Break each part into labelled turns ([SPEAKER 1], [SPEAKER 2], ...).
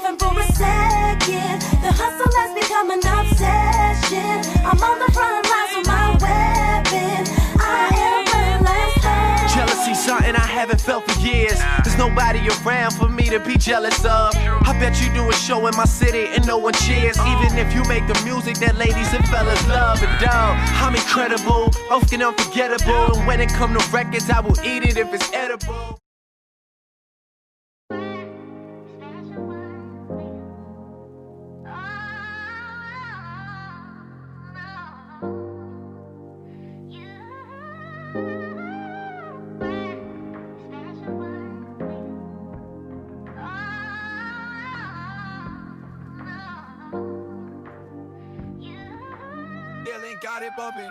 [SPEAKER 1] even for a second. The hustle has become an obsession. I'm on the front lines with my weapon. I am relentless.
[SPEAKER 2] Jealousy, something I haven't felt for years. There's nobody around for me to be jealous of. I bet you do a show in my city and no one cheers. Even if you make the music that ladies and fellas love. And dog, I'm incredible, often unforgettable. And when it come to records, I will eat it if it's edible. Got it bumping.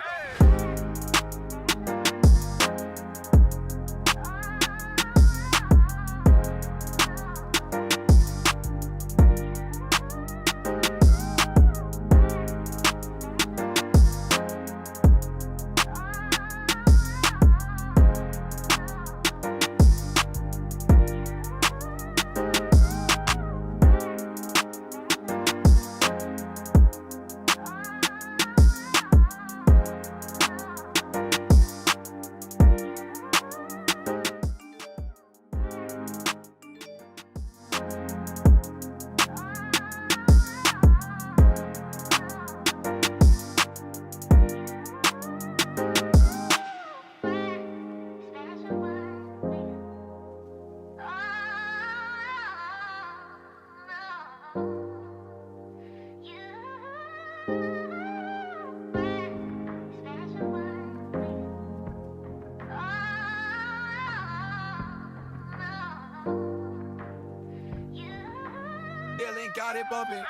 [SPEAKER 2] Got it bumping.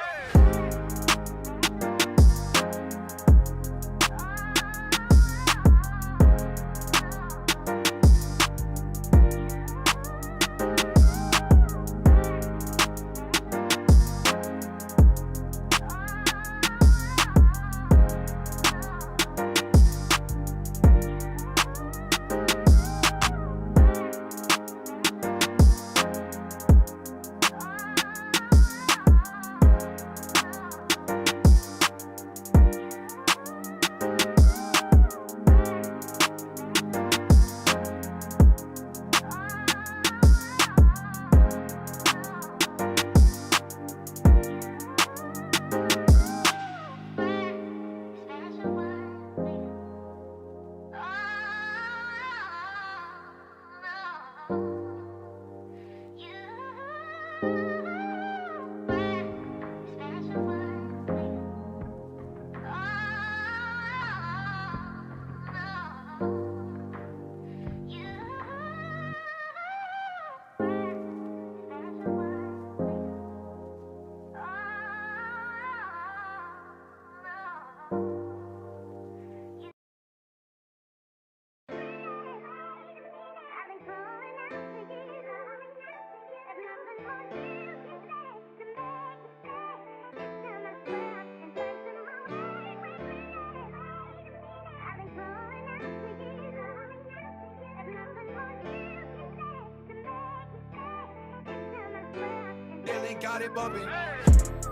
[SPEAKER 2] Got it bumping.